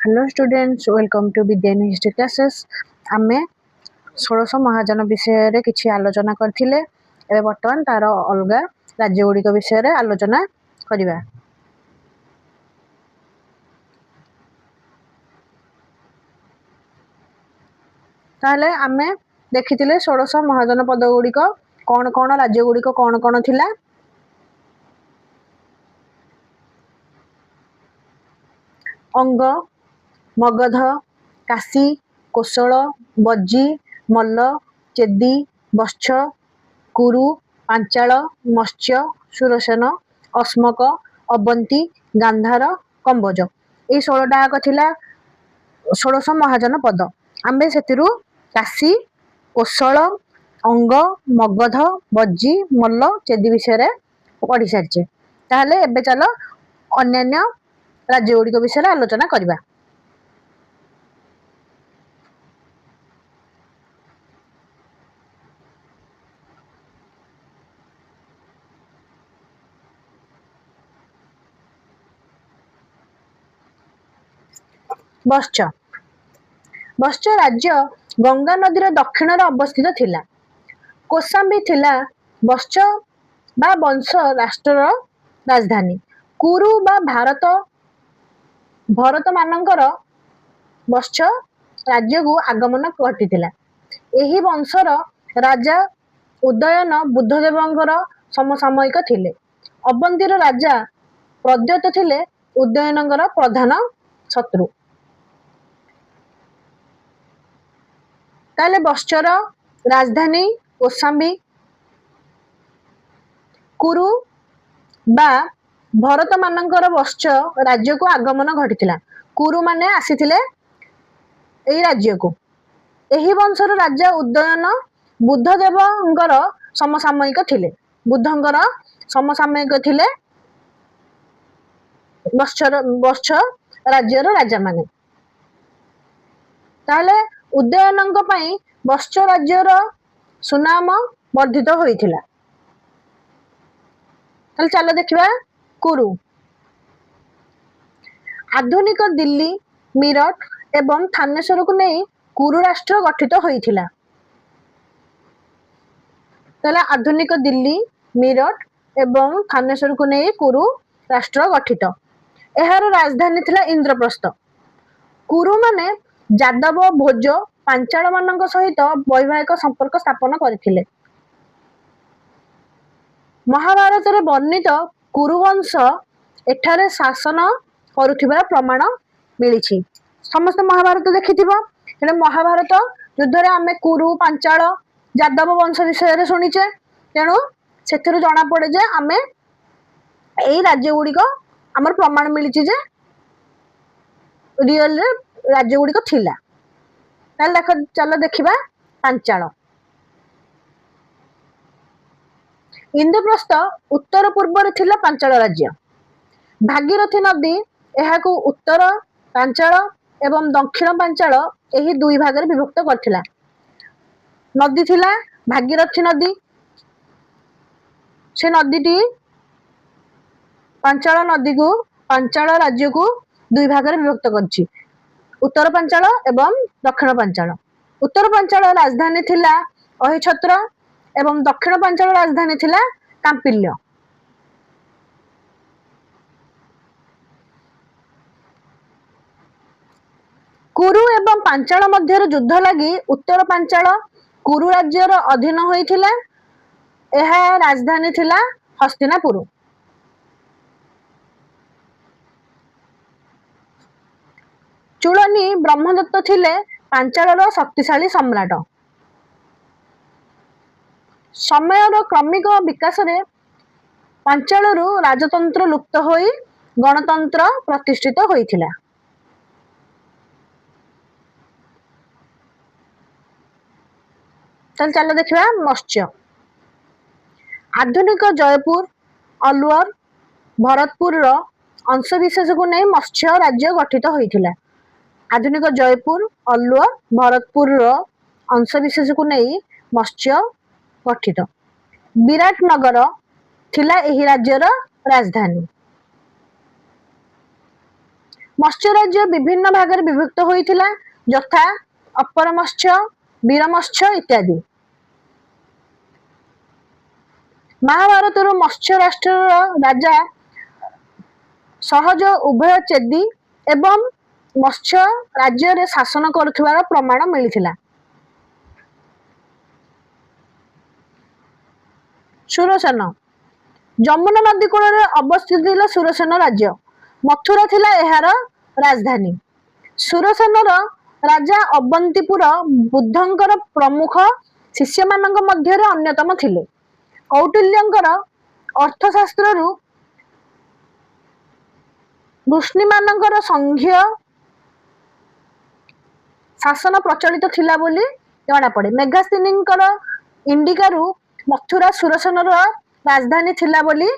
Hello students, welcome to Vidyayani history classes. आमे 1600 महाजन विषय रे किछि आलोचना करथिले। एबे वर्तमान तार अलगा राज्य गुड़िक विषय रे आलोचना करिबा। ताहले आमे देखिथिले 1600 महाजन पद गुड़िक कोन कोन राज्य गुड़िक कोन कोन थिला। अंग, मगध, काशी, कोशल, बज्जी, मल्ल, चेदी, बत्स, कुरु, पांचाल, मत्स्य, सुरसेन, अस्मक, अवंती, गांधार, कंबोज। ये 16टा थिला 1600 महाजन पद। आम्बे सेतिरु काशी, कोशल, अंग, मगध, बज्जी, मल्ल, चेदी विषय रे पढ़ी सारिचे। ताहले एबे चलो अन्यान्य राज्य गुड़िक विषय आलोचना करिबा। बत्स बत्स राज्य गंगा नदीर दक्षिण अवस्थित थिला। कोशाम्बी थिला बत्स बा वंश राष्ट्र राजधानी। कुरु बा भरत मानकर बत्स राज्य को आगमन घटिथिला। एही वंशर राजा उदयन बुद्धदेवंकर समसामयिक थिले। अवंतीर राजा प्रद्योत थिले उदयनकर प्रधान शत्रु। ताले बत्सर राजधानी कोशाम्बी। कुरु बा भरत मानकर बत्स राज्य को आगमन घटिथिला। कुरु माने आसीथिले एही राज्य को। एही वंशर राजा उदयन बुद्धदेवंकर समसामयिक थिले। बुद्धंकर समसामयिक थिले बत्स राज्यर राजा माने। ताले उदयनंक पई बत्स राज्यर सुनाम वर्धित होइथिला। ताले चलो देखिबा कुरु। आधुनिक दिल्ली, मीरठ एवं थानेश्वर को नहीं कुरु राष्ट्र गठित होइथिला। ताले आधुनिक दिल्ली, मीरठ एवं थानेश्वर को नहीं कुरु राष्ट्र गठित। एहार राजधानी थिला इंद्रप्रस्थ। कुरु माने जादव, भोज, पांचाल मानक सहित वैवाहिक संपर्क स्थापन करथिले। महाभारत रे वर्णित कुरुवंश एठारे शासन करुथिबार प्रमाण मिलिछि। समस्त महाभारत देखिथिबो। हेले महाभारत युद्ध रे आमे कुरु, पांचाल, जादव वंश विषय रे सुनिचे। तेणु सेथिरु जणा पड़े जे आमे एई राज्य गुड़िक हमर प्रमाण मिलिछि जे रियल रे राज्य गुड़िक थिला। ताले देख चलो देखिबा पांचाल। इंद्रप्रस्थ उत्तर पूर्व थिला पांचाल राज्य। भागीरथी नदी एहाकु उत्तर पांचाल एवं दक्षिण पांचाल एही दुई भाग रे विभक्त करथिला। नदी थिला भागीरथी नदी। से नदीटी पांचाल नदी को पांचाल राज्य को दुई भाग रे विभक्त करछि। उत्तर पांचाल एवं दक्षिण पांचाल। उत्तर पांचाल राजधानी थिला अहिछत्र एवं दक्षिण पांचाल राजधानी थिला कांपिल्य। कुरु एवं पांचाल मध्यर युद्ध लगी उत्तर पांचाल कुरु राज्यर अधीन होइथिला। एहा राजधानी थिला हस्तिनापुर। चूलनी ब्रह्मदत्त थिले पांचालर शक्तिशाली सम्राट। समयर क्रमिक विकास रे पांचालरु राजतंत्र लुप्त होई गणतंत्र प्रतिष्ठित होइथिला। चलो देखिबा मत्स्य। आधुनिक जयपुर, अलवर, भरतपुर रो अंशविशेष को नहीं मत्स्य राज्य गठित होइथिला। आधुनिक जयपुर, अलवर, भरतपुर रो अंशविशेष को नहीं मत्स्य गठित। विराटनगर थिला एही राज्यर राजधानी। मत्स्य राज्य विभिन्न भाग में विभक्त होइथिला यथा अपर मत्स्य वीर मत्स्य इत्यादि। महाभारत मत्स्य राष्ट्र राजा सहज उभय चेदी एवं मत्स्य राज्य रे शासन करुथिबार प्रमाण मिलिथिला। सुरसेन जमुना नदी कूल अवस्थित थिला सुरसेन राज्य। मथुरा थिला एहार राजधानी। सुरसेन राजा अवंतीपुर बुद्धंकर प्रमुख शिष्य मानक मध्य अन्यतम थिले। कौटिल्यंकर अर्थशास्त्र ऋषि मानकर संघीय शासन प्रचलित थिला बोली जना पड़े। मेघास्थिनींकर इंडिकारु मथुरा सुरसेन राजधानी थिला बोली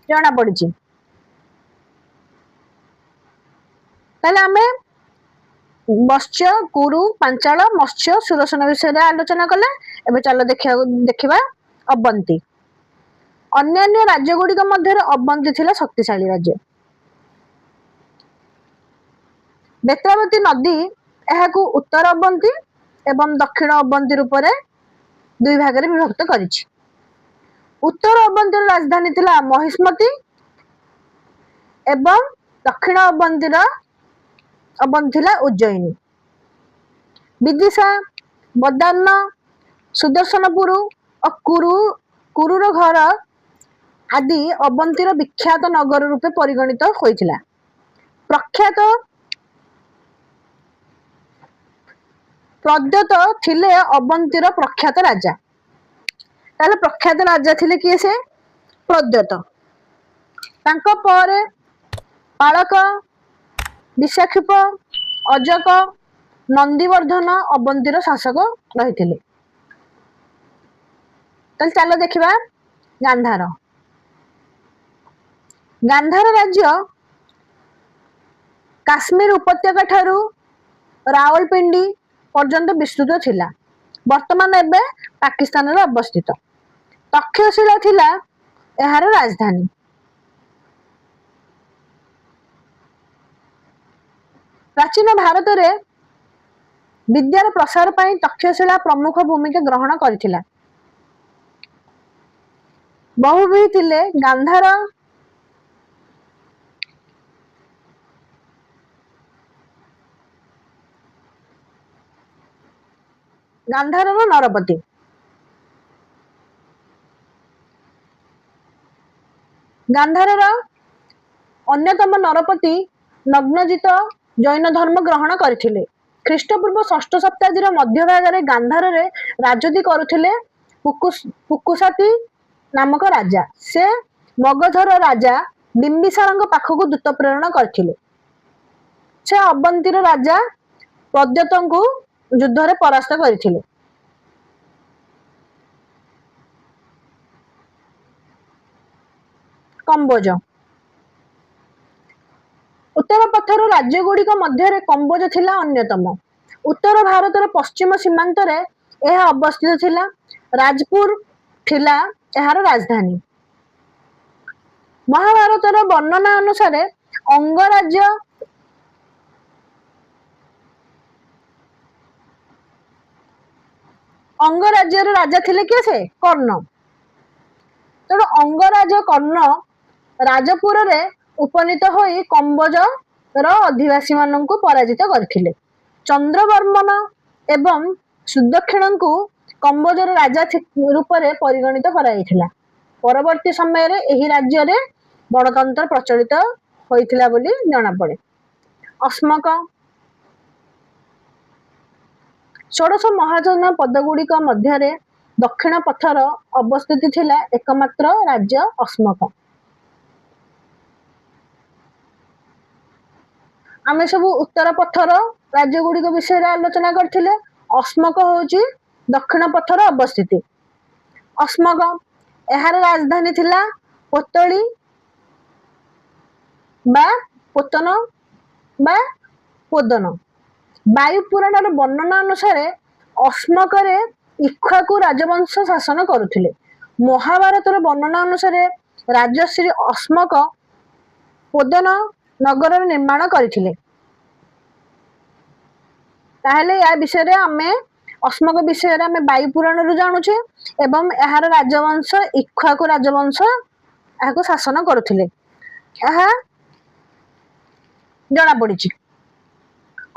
जना पड़ी। ताले आमे मत्स्य कुरु पांचाल मत्स्य सुरसेन विषय आलोचना कले। एबे चलो देखिबा अवंती। अन्य राज्य गुड़िक मध्य अवंती थिला शक्तिशाली राज्य। नेत्रावती नदी एहाकू उत्तर अवंती एवं दक्षिण अवंती रूप में दुई भाग में विभक्त करिछि। उत्तर अवंती राजधानी थिला महिष्मती एवं दक्षिण अवंती थिला उज्जयिनी। विदिशा बदान्न सुदर्शनपुर और कुरुर घर आदि अवंतीर विख्यात नगर रूपे परिगणित होइथिला। प्रख्यात प्रद्योत थिले अवंतीर प्रख्यात राजा। ताले प्रख्यात राजा थिले किए से प्रद्योत। तांको परे पालक विशाखिप अजक नंदीवर्धन अवंतीर शासक रही। चलो देखिबा गांधार। गांधार राज्य काश्मीर उपत्यका ठारू रावलपिंडी पर्यंत विस्तृत थिला। वर्तमान एबे पाकिस्तान रे अवस्थित। तक्षशिला थिला एहार राजधानी। प्राचीन भारत रे विद्यार प्रसार पाई तक्षशिला प्रमुख भूमिका ग्रहण करथिला। बहु भी थिले गांधार नरपति। गांधार अन्यतम नरपति नग्नजित जैन धर्म ग्रहण करथिले। ख्रीष्टपूर्व षष्ठ शताब्दी मध्य भाग में गांधार रे राजती करुथिले पुकुसाती नामक राजा। से मगधर राजा बिंबिसार पाखक दूत प्रेरण करथिले। से अवंतीर राजा प्रद्योत को युद्ध रे परास्त करथिले। कंबोज उत्तर पथर राज्य गुड़िक मध्य कंबोज थिला अन्यतम। उत्तर भारत पश्चिम सीमांत रे यह अवस्थित थिला। राजपुर थिला एहार राजधानी। महाभारत वर्णना अनुसार अंगराज्य राजा थिले किए से कर्ण। तेणु अंगराज कर्ण राजपुर रे उपनीत होई कंबोज अधिवासी माननकु पराजित करथिले। चंद्रवर्मन एवं सुदक्षिण को कंबोजर राजा रूप में परिगणित कराइथिला। परवर्ती समय रे एही राज्य रे गणतंत्र प्रचलित होइथिला बोली जଣା पड़े। अस्मक षोडश महाजन पदगुड़िक मध्य दक्षिण पथर अवस्थित थिला एकमात्र राज्य अस्मक। आमे सब उत्तर पथर राज्य गुड़िक विषय आलोचना करथिले। अस्मक होची दक्षिण पथर अवस्थित। अस्मक एहार राजधानी थिला पोतली बा पोतन बा पोदन। वायु पुराण वर्णना अनुसार अस्मक इक्ष्वाकु राजवंश शासन करुथिले। महाभारत वर्णना अनुसार राजश्री अस्मक पोदन ନଗରର ନିର୍ମାଣ କରିଥିଲେ। ତାହେଲେ या विषय आमे ଅଶ୍ମକ ବିଷୟରେ ଆମେ ବାୟୁ ପୁରାଣରୁ ଜାଣୁଛେ ଏବଂ ଏହାର ରାଜବଂଶ ଇକ୍ଷ୍ୱାକୁ ରାଜବଂଶ ଏହାକୁ ଶାସନ କରୁଥିଲେ ଏହା ଜଣା ପଡିଛି।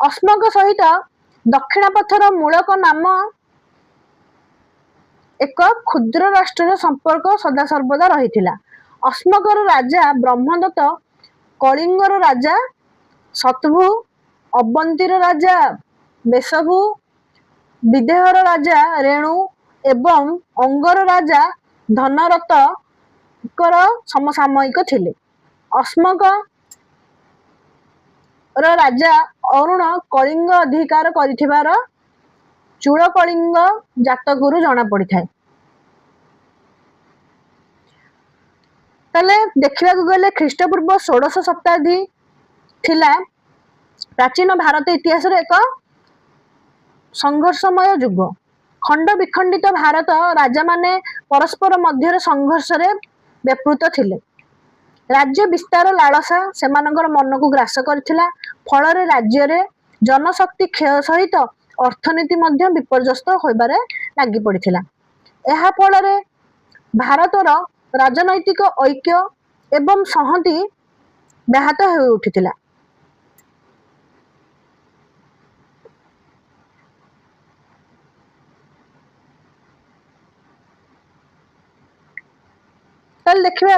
ଅଶ୍ମକ ସହିତ ଦକ୍ଷିଣ ପଥର ମୂଳକ ନାମ ଏକ କ୍ଷୁଦ୍ର ରାଷ୍ଟ୍ରର ସମ୍ପର୍କ ସଦାସର୍ବଦା ରହିଥିଲା। ଅଶ୍ମକର ରାଜା ବ୍ରହ୍ମଦତ୍ତ, କଳିଙ୍ଗର ରାଜା ଶତଭୁ, ଅବନ୍ତୀର ରାଜା ବେଶଭୁ, ବିଦେହର ରାଜା ରେଣୁ ଏବଂ ଅଙ୍ଗର ରାଜା ଧନରତଙ୍କର ସମସାମୟିକ ଥିଲେ। ଅଶ୍ମକ ରାଜା ଅରୁଣ କଳିଙ୍ଗ ଅଧିକାର କରିଥିବାର ଚୂଳ କଳିଙ୍ଗ ଜାତକରୁ ଜଣା ପଡିଥାଏ। ତାହେଲେ ଦେଖିବାକୁ ଗଲେ ଖ୍ରୀଷ୍ଟପୂର୍ବ 16ଶ ଶତାବ୍ଦୀ ଥିଲା ପ୍ରାଚୀନ ଭାରତ ଇତିହାସରେ ଏକ ସଂଘର୍ଷମୟ ଯୁଗ। ଖଣ୍ଡ ବିଖଣ୍ଡିତ ଭାରତ ରାଜାମାନେ ପରସ୍ପର ମଧ୍ୟରେ ସଂଘର୍ଷରେ ବ୍ୟାପୃତ ଥିଲେ। ରାଜ୍ୟ ବିସ୍ତାର ଲାଳସା ସେମାନଙ୍କର ମନକୁ ଗ୍ରାସ କରିଥିଲା। ଫଳରେ ରାଜ୍ୟରେ ଜନଶକ୍ତି କ୍ଷୟ ସହିତ ଅର୍ଥନୀତି ମଧ୍ୟ ବିପର୍ଯ୍ୟସ୍ତ ହୋଇବାରେ ଲାଗି ପଡିଥିଲା। ଏହା ଫଳରେ ଭାରତର ରାଜନୈତିକ ଐକ୍ୟ ଏବଂ ସଂହତି ବ୍ୟାହତ ହୋଇ ଉଠିଥିଲା। ତାହେଲେ ଦେଖିବା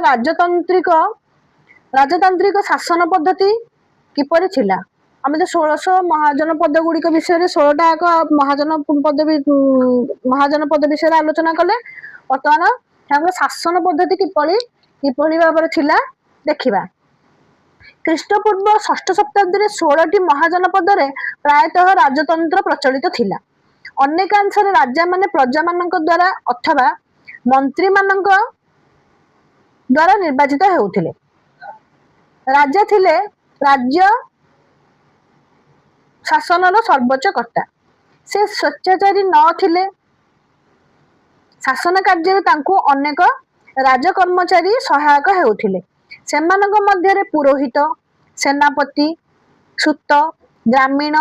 ରାଜତାନ୍ତ୍ରିକ ଶାସନ ପଦ୍ଧତି କିପରି ଥିଲା। ଆମେ ତ 1600 ମହାଜନ ପଦ ଗୁଡିକ ବିଷୟରେ 16ଟା ଏକ ମହାଜନ ପଦ ବିଷୟରେ ଆଲୋଚନା କଲେ। ବର୍ତ୍ତମାନ ତାଙ୍କର ଶାସନ ପଦ୍ଧତି କିପରି ଭାବରେ ଥିଲା ଦେଖିବା। ଖ୍ରୀଷ୍ଟପୂର୍ବ 6ଠ ଶତାବ୍ଦୀରେ 16ଟି ମହାଜନ ପଦରେ ପ୍ରାୟତଃ ରାଜତନ୍ତ୍ର ପ୍ରଚଳିତ ଥିଲା। ଅନେକାଂଶରେ ରାଜାମାନେ ପ୍ରଜାମାନଙ୍କ ଦ୍ୱାରା ଅଥବା ମନ୍ତ୍ରୀମାନଙ୍କ ଦ୍ୱାରା ନିର୍ବାଚିତ ହେଉଥିଲେ। ରାଜା ଥିଲେ ରାଜ୍ୟ ଶାସନର ସର୍ବୋଚ୍ଚ କର୍ତ୍ତା। ସେ ସ୍ୱେଚ୍ଛାଚାରୀ ନଥିଲେ। ଶାସନ କାର୍ଯ୍ୟରେ ତାଙ୍କୁ ଅନେକ ରାଜକର୍ମଚାରୀ ସହାୟକ ହେଉଥିଲେ। ସେମାନଙ୍କ ମଧ୍ୟରେ ପୁରୋହିତ, ସେନାପତି, ସୂତ, ଗ୍ରାମୀଣ,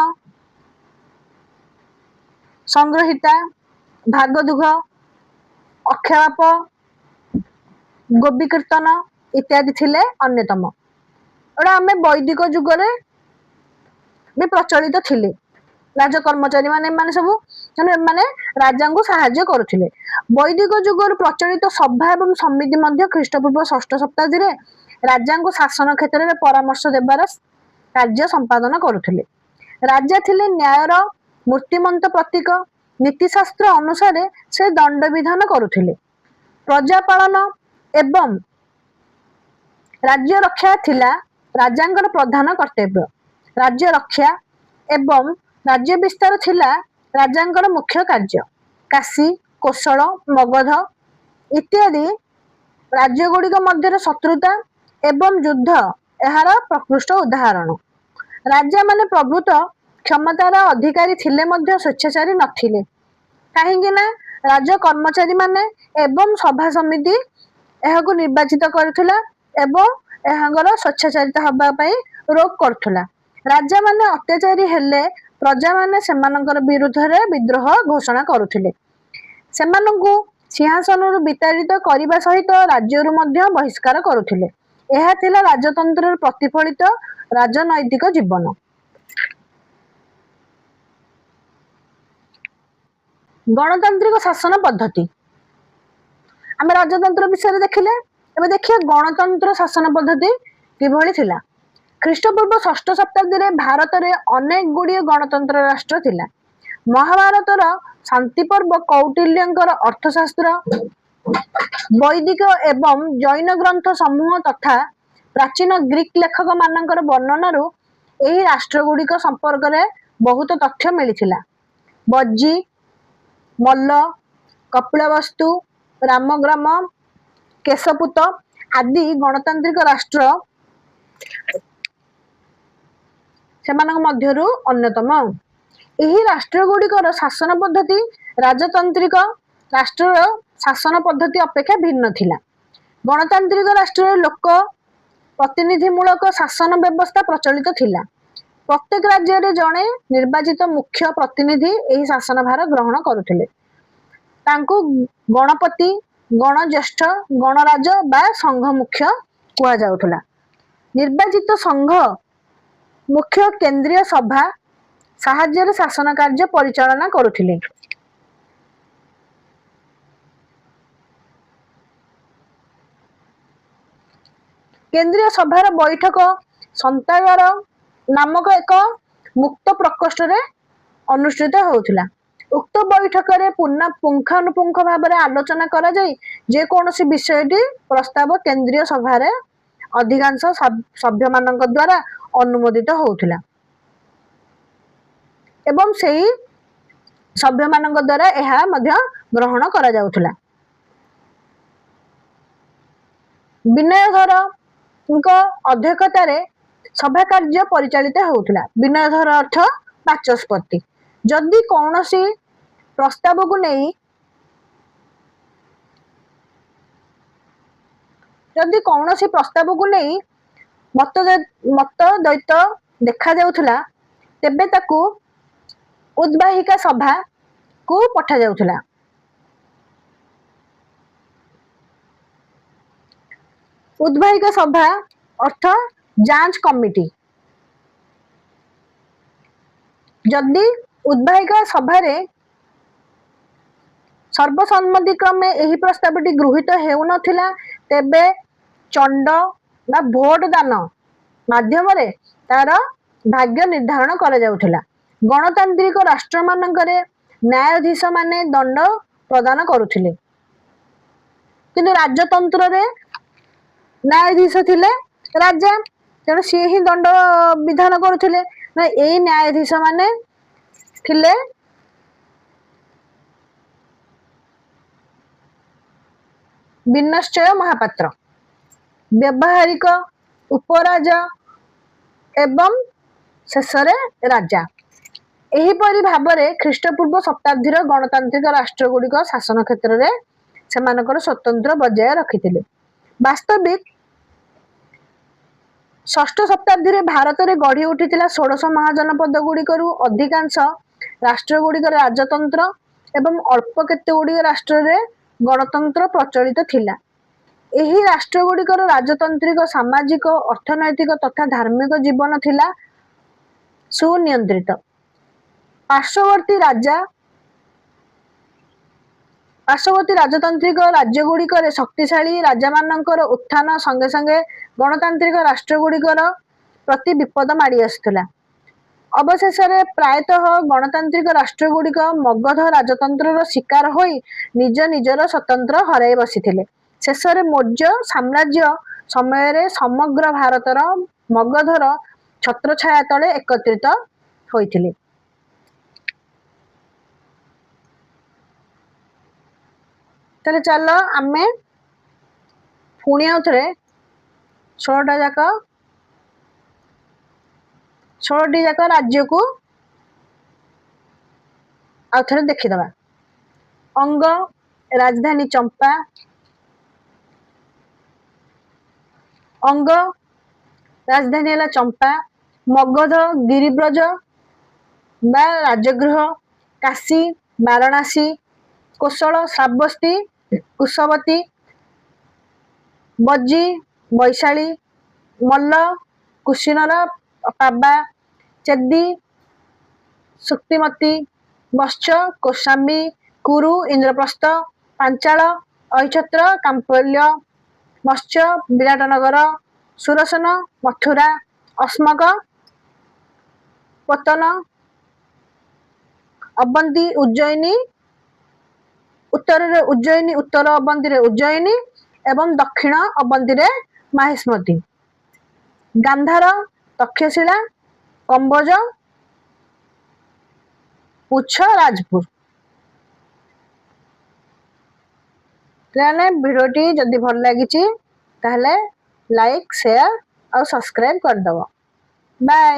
ସଂଗ୍ରହିତା, ଭାଗଦୁଘ, ଅକ୍ଷବାପ, ଗୋପୀକୀର୍ତ୍ତନ ଇତ୍ୟାଦି ଥିଲେ ଅନ୍ୟତମ। ଏଗୁଡ଼ା ଆମେ ବୈଦିକ ଯୁଗରେ ବି ପ୍ରଚଳିତ ଥିଲେ। ରାଜକର୍ମଚାରୀ ମାନେ ସବୁ ଏମାନେ ରାଜାଙ୍କୁ ସାହାଯ୍ୟ କରୁଥିଲେ। ବୈଦିକ ଯୁଗରୁ ପ୍ରଚଳିତ ସଭା ଏବଂ ସମିତି ମଧ୍ୟ ଖ୍ରୀଷ୍ଟପୂର୍ବ 6ଠ ଶତାବ୍ଦୀରେ ରାଜାଙ୍କୁ ଶାସନ କ୍ଷେତ୍ରରେ ପରାମର୍ଶ ଦେବାର କାର୍ଯ୍ୟ ସମ୍ପାଦନ କରୁଥିଲେ। ରାଜା ଥିଲେ ନ୍ୟାୟର ମୂର୍ତ୍ତିମନ୍ତ ପ୍ରତୀକ। ନୀତିଶାସ୍ତ୍ର ଅନୁସାରେ ସେ ଦଣ୍ଡ ବିଧାନ କରୁଥିଲେ। ପ୍ରଜାପାଳନ ଏବଂ ରାଜ୍ୟ ରକ୍ଷା ଥିଲା ରାଜାଙ୍କର ପ୍ରଧାନ କର୍ତ୍ତବ୍ୟ। ରାଜ୍ୟ ରକ୍ଷା ଏବଂ ରାଜ୍ୟ ବିସ୍ତାର ଥିଲା ରାଜାଙ୍କର ମୁଖ୍ୟ କାର୍ଯ୍ୟ। କାଶୀ, କୋଶଳ, ମଗଧ ଇତ୍ୟାଦି ରାଜ୍ୟଗୁଡ଼ିକ ମଧ୍ୟରେ ଶତ୍ରୁତା ଏବଂ ଯୁଦ୍ଧ ଏହାର ପ୍ରକୃଷ୍ଟ ଉଦାହରଣ। ରାଜାମାନେ ପ୍ରଭୃତ କ୍ଷମତାର ଅଧିକାରୀ ଥିଲେ ମଧ୍ୟ ସ୍ୱେଚ୍ଛାଚାରୀ ନଥିଲେ। କାହିଁକି ନା ରାଜ କର୍ମଚାରୀମାନେ ଏବଂ ସଭା ସମିତି ଏହାକୁ ନିର୍ବାଚିତ କରୁଥିଲା ଏବଂ ଏହାଙ୍କର ସ୍ୱେଚ୍ଛାଚାରିତା ହେବା ପାଇଁ ରୋକ କରୁଥିଲା। ରାଜାମାନେ ଅତ୍ୟାଚାରୀ ହେଲେ ପ୍ରଜାମାନେ ସେମାନଙ୍କର ବିରୁଦ୍ଧରେ ବିଦ୍ରୋହ ଘୋଷଣା କରୁଥିଲେ। ସେମାନଙ୍କୁ ସିଂହାସନରୁ ବିତାଡ଼ିତ କରିବା ସହିତ ରାଜ୍ୟରୁ ମଧ୍ୟ ବହିଷ୍କାର କରୁଥିଲେ। ଏହା ଥିଲା ରାଜତନ୍ତ୍ରର ପ୍ରତିଫଳିତ ରାଜନୈତିକ ଜୀବନ। ଗଣତାନ୍ତ୍ରିକ ଶାସନ ପଦ୍ଧତି। ଆମେ ରାଜତନ୍ତ୍ର ବିଷୟରେ ଦେଖିଲେ। ଏବେ ଦେଖିବା ଗଣତନ୍ତ୍ର ଶାସନ ପଦ୍ଧତି କିଭଳି ଥିଲା। ଖ୍ରୀଷ୍ଟପୂର୍ବ 6ଠ ଶତାବ୍ଦୀରେ ଭାରତରେ ଅନେକ ଗୁଡ଼ିଏ ଗଣତନ୍ତ୍ର ରାଷ୍ଟ୍ର ଥିଲା। ମହାଭାରତର ଶାନ୍ତି ପର୍ବ, କୌଟିଲ୍ୟଙ୍କର ଅର୍ଥଶାସ୍ତ୍ର, ବୈଦିକ ଏବଂ ଜୈନ ଗ୍ରନ୍ଥ ସମୂହ ତଥା ପ୍ରାଚୀନ ଗ୍ରୀକ ଲେଖକ ମାନଙ୍କର ବର୍ଣ୍ଣନାରୁ ଏହି ରାଷ୍ଟ୍ରଗୁଡ଼ିକ ସମ୍ପର୍କରେ ବହୁତ ତଥ୍ୟ ମିଳିଥିଲା। ବଜ୍ଜୀ, ମଲ୍ଲ, କପିଳବସ୍ତୁ, ରାମଗ୍ରାମ, କେଶପୁତ ଆଦି ଗଣତାନ୍ତ୍ରିକ ରାଷ୍ଟ୍ର ସେମାନଙ୍କ ମଧ୍ୟରୁ ଅନ୍ୟତମ। ଏହି ରାଷ୍ଟ୍ରଗୁଡ଼ିକର ଶାସନ ପଦ୍ଧତି ରାଜତାନ୍ତ୍ରିକ ରାଷ୍ଟ୍ରର ଶାସନ ପଦ୍ଧତି ଅପେକ୍ଷା ଭିନ୍ନ ଥିଲା। ଗଣତାନ୍ତ୍ରିକ ରାଷ୍ଟ୍ରରେ ଲୋକ ପ୍ରତିନିଧିମୂଳକ ଶାସନ ବ୍ୟବସ୍ଥା ପ୍ରଚଳିତ ଥିଲା। ପ୍ରତ୍ୟେକ ରାଜ୍ୟରେ ଜଣେ ନିର୍ବାଚିତ ମୁଖ୍ୟ ପ୍ରତିନିଧି ଏହି ଶାସନ ଭାର ଗ୍ରହଣ କରୁଥିଲେ। ତାଙ୍କୁ ଗଣପତି, ଗଣଜ୍ୟେଷ୍ଠ, ଗଣରାଜ ବା ସଂଘ ମୁଖ୍ୟ କୁହାଯାଉଥିଲା। ନିର୍ବାଚିତ ସଂଘ ମୁଖ୍ୟ କେନ୍ଦ୍ରୀୟ ସଭା ସାହାଯ୍ୟରେ ଶାସନ କାର୍ଯ୍ୟ ପରିଚାଳନା କରୁଥିଲେ। କେନ୍ଦ୍ରୀୟ ସଭାର ବୈଠକ ସନ୍ତାଗାର ନାମକ ଏକ ମୁକ୍ତ ପ୍ରକୋଷ୍ଠରେ ଅନୁଷ୍ଠିତ ହେଉଥିଲା। ଉକ୍ତ ବୈଠକରେ ପୁଙ୍ଖାନୁପୁଙ୍ଖ ଭାବରେ ଆଲୋଚନା କରାଯାଇ ଯେକୌଣସି ବିଷୟଟି ପ୍ରସ୍ତାବ କେନ୍ଦ୍ରୀୟ ସଭାରେ ଅଧିକାଂଶ ସଭ୍ୟମାନଙ୍କ ଦ୍ୱାରା ଅନୁମୋଦିତ ହେଉଥିଲା ଏବଂ ସେହି ସଭ୍ୟମାନଙ୍କ ଦ୍ୱାରା ଏହା ମଧ୍ୟ ଗ୍ରହଣ କରାଯାଉଥିଲା। ବିନୟଧରଙ୍କ ଅଧ୍ୟକ୍ଷତାରେ ସଭା କାର୍ଯ୍ୟ ପରିଚାଳିତ ହେଉଥିଲା। ବିନୟଧର ଅର୍ଥ ବାଚସ୍ପତି। ଯଦି କୌଣସି ପ୍ରସ୍ତାବକୁ ନେଇ ମତଦ୍ୱୈତ ଦେଖାଯାଉଥିଲା ତେବେ ତାକୁ ଉଦ୍ବାହିକା ସଭାକୁ ପଠାଯାଉଥିଲା। ଉଦ୍ବାହିକା ସଭା ଅର୍ଥ ଯାଞ୍ଚ କମିଟି। ଯଦି ଉଦ୍ବାହିକା ସଭାରେ ସର୍ବସମ୍ମତିକ୍ରମେ ଏହି ପ୍ରସ୍ତାବଟି ଗୃହୀତ ହେଉନଥିଲା ତେବେ ଚଣ୍ଡ ବା ଭୋଟ ଦାନ ମାଧ୍ୟମରେ ତାର ଭାଗ୍ୟ ନିର୍ଦ୍ଧାରଣ କରାଯାଉଥିଲା। ଗଣତାନ୍ତ୍ରିକ ରାଷ୍ଟ୍ରମାନଙ୍କରେ ନ୍ୟାୟାଧୀଶମାନେ ଦଣ୍ଡ ପ୍ରଦାନ କରୁଥିଲେ, କିନ୍ତୁ ରାଜତନ୍ତ୍ରରେ ନ୍ୟାୟାଧୀଶ ଥିଲେ ରାଜା, ତେଣୁ ସିଏ ହିଁ ଦଣ୍ଡ ବିଧାନ କରୁଥିଲେ। ଏଇ ନ୍ୟାୟାଧୀଶ ମାନେ ଥିଲେ ବିନଶ୍ଚୟ ମହାପାତ୍ର, ବ୍ୟବହାରିକ ଉପରାଜ ଏବଂ ଶେଷରେ ରାଜା। ଏହିପରି ଭାବରେ ଖ୍ରୀଷ୍ଟପୂର୍ବ ଶତାବ୍ଦୀର ଗଣତାନ୍ତ୍ରିକ ରାଷ୍ଟ୍ରଗୁଡ଼ିକ ଶାସନ କ୍ଷେତ୍ରରେ ସେମାନଙ୍କର ସ୍ୱତନ୍ତ୍ର ବଜାୟ ରଖିଥିଲେ। ବାସ୍ତବିକ ଷଷ୍ଠ ଶତାବ୍ଦୀରେ ଭାରତରେ ଗଢ଼ି ଉଠିଥିଲା ଷୋଡ଼ଶ ମହାଜନପଦ ଗୁଡ଼ିକରୁ ଅଧିକାଂଶ ରାଷ୍ଟ୍ରଗୁଡ଼ିକର ରାଜତନ୍ତ୍ର ଏବଂ ଅଳ୍ପ କେତେଗୁଡ଼ିଏ ରାଷ୍ଟ୍ରରେ ଗଣତନ୍ତ୍ର ପ୍ରଚଳିତ ଥିଲା। ଏହି ରାଷ୍ଟ୍ରଗୁଡ଼ିକର ରାଜତାନ୍ତ୍ରିକ, ସାମାଜିକ, ଅର୍ଥନୈତିକ ତଥା ଧାର୍ମିକ ଜୀବନ ଥିଲା ସୁନିୟନ୍ତ୍ରିତ। ପାର୍ଶ୍ୱବର୍ତ୍ତୀ ରାଜତାନ୍ତ୍ରିକ ରାଜ୍ୟଗୁଡ଼ିକରେ ଶକ୍ତିଶାଳୀ ରାଜାମାନଙ୍କର ଉତ୍ଥାନ ସଙ୍ଗେ ସଙ୍ଗେ ଗଣତାନ୍ତ୍ରିକ ରାଷ୍ଟ୍ରଗୁଡ଼ିକର ପ୍ରତି ବିପଦ ମାଡ଼ି ଆସୁଥିଲା। ଅବଶେଷରେ ପ୍ରାୟତଃ ଗଣତାନ୍ତ୍ରିକ ରାଷ୍ଟ୍ରଗୁଡ଼ିକ ମଗଧ ରାଜତନ୍ତ୍ରର ଶିକାର ହୋଇ ନିଜ ନିଜର ସ୍ୱତନ୍ତ୍ର ହରାଇ ବସିଥିଲେ। ଶେଷରେ ମୌର୍ଯ୍ୟ ସାମ୍ରାଜ୍ୟ ସମୟରେ ସମଗ୍ର ଭାରତର ମଗଧର ଛତ୍ରଛାୟା ତଳେ ଏକତ୍ରିତ ହୋଇଥିଲେ। ତାହେଲେ ଚାଲ ଆମେ ପୁଣି ଆଉଥରେ 16ଟି ଯାକ ରାଜ୍ୟକୁ ଆଉଥରେ ଦେଖିଦବା। ଅଙ୍ଗ ରାଜଧାନୀ ଚମ୍ପା, ଅଙ୍ଗ ରାଜଧାନୀ ହେଲା ଚମ୍ପା। ମଗଧ ଗିରିବ୍ରଜ ବା ରାଜଗୃହ, କାଶୀ ବାରାଣାସୀ, କୋଶଳ ଶ୍ରାବସ୍ତୀ କୁଶବତୀ, ବଜ୍ଜୀ ବୈଶାଳୀ, ମଲ୍ଲ କୁଶିନର ପାବା, ଚେଦି ସୁକ୍ତିମତୀ, ବତ୍ସ କୌଶାମ୍ବୀ, କୁରୁ ଇନ୍ଦ୍ରପ୍ରସ୍ଥ, ପାଞ୍ଚାଳ ଅହିଛତ୍ର କାମ୍ପଲ୍ୟ, ମତ୍ସ୍ୟ ବିରାଟନଗର, ସୁରସନ ମଥୁରା, ଅସ୍ମକ ପତ୍ତନ, ଅବନ୍ତୀ ଉଜ୍ଜୟିନୀ, ଉତ୍ତରରେ ଉଜ୍ଜୟିନୀ, ଉତ୍ତର ଅବନ୍ତୀରେ ଉଜ୍ଜୟିନୀ ଏବଂ ଦକ୍ଷିଣ ଅବନ୍ତୀରେ ମାହିଷ୍ମତି, ଗାନ୍ଧାର, ତକ୍ଷଶିଳା, କମ୍ବୋଜ, ପୁଚ୍ଛ ରାଜପୁର। ତାହେଲେ ଭିଡ଼ିଓଟି ଯଦି ଭଲ ଲାଗିଛି ତାହେଲେ ଲାଇକ୍, ସେୟାର ଆଉ ସବସ୍କ୍ରାଇବ କରିଦେବ। ବାଏ।